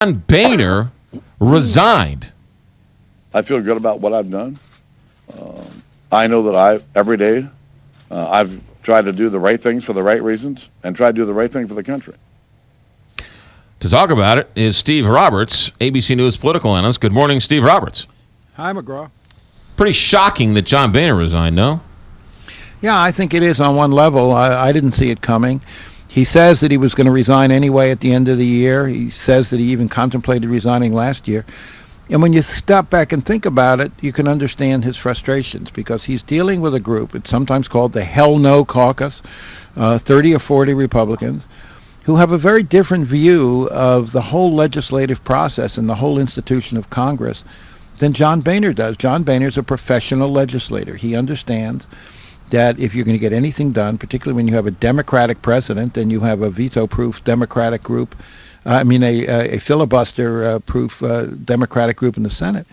Boehner resigned. I feel good about what I've done. I know that every day, I've tried to do the right things for the right reasons and try to do the right thing for the country. To talk about it is Steve Roberts, ABC News political analyst. Good morning, Steve Roberts. Hi, McGraw. Pretty shocking that John Boehner resigned, no? Yeah, I think it is on one level. I didn't see it coming. He says that he was going to resign anyway at the end of the year. He says that he even contemplated resigning last year. And when you step back and think about it, you can understand his frustrations because he's dealing with a group, it's sometimes called the Hell No Caucus, 30 or 40 Republicans, who have a very different view of the whole legislative process and the whole institution of Congress than John Boehner does. John Boehner is a professional legislator. He understands that if you're going to get anything done, particularly when you have a Democratic president and you have a veto-proof Democratic group, a filibuster-proof Democratic group in the Senate,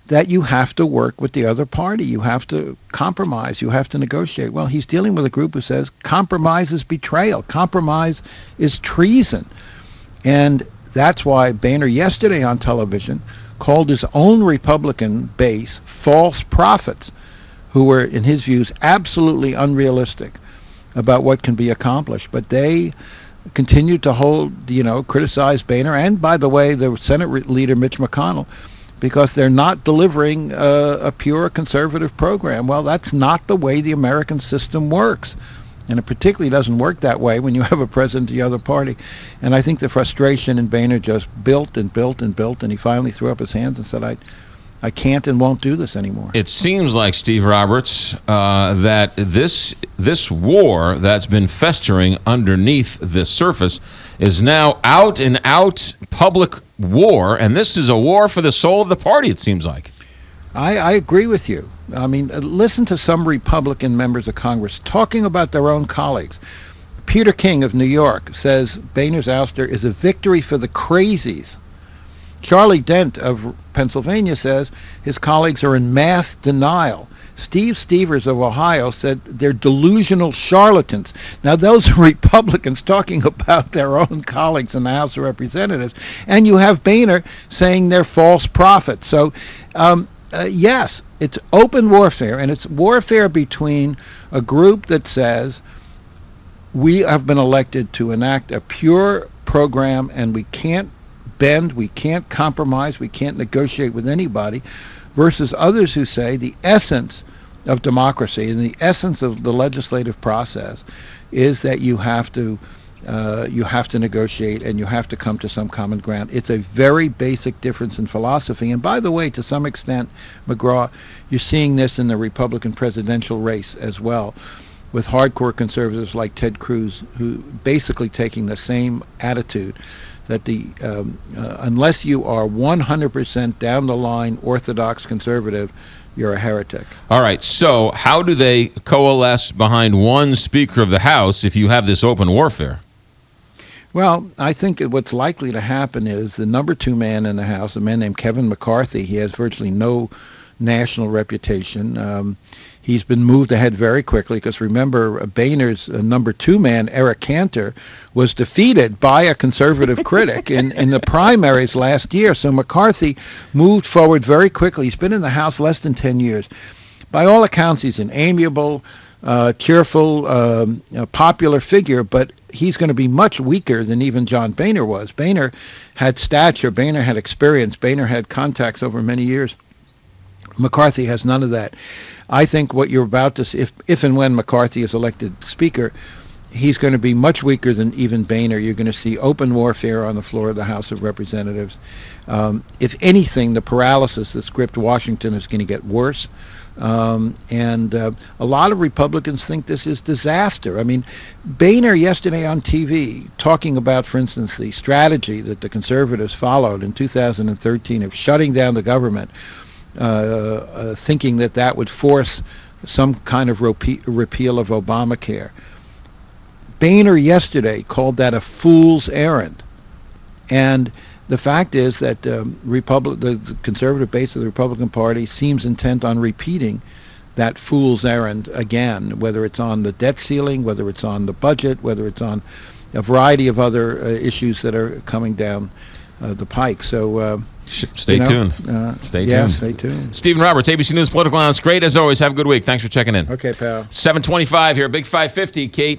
that you have to work with the other party. You have to compromise. You have to negotiate. Well, he's dealing with a group who says compromise is betrayal. Compromise is treason. And that's why Boehner yesterday on television called his own Republican base false prophets who were, in his views, absolutely unrealistic about what can be accomplished. But they continued to criticize Boehner and, by the way, the Senate leader, Mitch McConnell, because they're not delivering a pure conservative program. Well, that's not the way the American system works. And it particularly doesn't work that way when you have a president of the other party. And I think the frustration in Boehner just built and built and built, and he finally threw up his hands and said, I can't and won't do this anymore. It seems like, Steve Roberts, that this war that's been festering underneath the surface is now out and out public war, and this is a war for the soul of the party, it seems like. I agree with you. I mean, listen to some Republican members of Congress talking about their own colleagues. Peter King of New York says Boehner's ouster is a victory for the crazies. Charlie Dent of Pennsylvania says his colleagues are in mass denial. Steve Stevers of Ohio said they're delusional charlatans. Now, those are Republicans talking about their own colleagues in the House of Representatives. And you have Boehner saying they're false prophets. So, yes, it's open warfare, and it's warfare between a group that says we have been elected to enact a pure program and we can't bend, we can't compromise, we can't negotiate with anybody, versus others who say the essence of democracy and the essence of the legislative process is that you have to negotiate and you have to come to some common ground. It's a very basic difference in philosophy. And by the way, to some extent, McGraw, you're seeing this in the Republican presidential race as well, with hardcore conservatives like Ted Cruz, who basically taking the same attitude that unless you are 100% down the line orthodox conservative, you're a heretic. All right, so how do they coalesce behind one Speaker of the House if you have this open warfare? Well, I think what's likely to happen is the number two man in the House, a man named Kevin McCarthy, he has virtually no national reputation. He's been moved ahead very quickly because remember, Boehner's number two man, Eric Cantor, was defeated by a conservative critic in the primaries last year. So McCarthy moved forward very quickly. He's been in the House less than 10 years. By all accounts, he's an amiable, cheerful, popular figure, but he's going to be much weaker than even John Boehner was. Boehner had stature. Boehner had experience. Boehner had contacts over many years. McCarthy has none of that. I think what you're about to see, if and when McCarthy is elected Speaker, he's going to be much weaker than even Boehner. You're going to see open warfare on the floor of the House of Representatives. If anything, the paralysis that's gripped Washington is going to get worse. And a lot of Republicans think this is disaster. I mean, Boehner yesterday on TV talking about, for instance, the strategy that the conservatives followed in 2013 of shutting down the government, thinking that would force some kind of repeal of Obamacare. Boehner yesterday called that a fool's errand. And the fact is that the conservative base of the Republican Party seems intent on repeating that fool's errand again, whether it's on the debt ceiling, whether it's on the budget, whether it's on a variety of other issues that are coming down the pike. So Stay tuned. Stay tuned. Stay tuned. Stephen Roberts, ABC News Political Analyst. Great as always. Have a good week. Thanks for checking in. Okay, pal. 7:25 here, Big 550, Kate.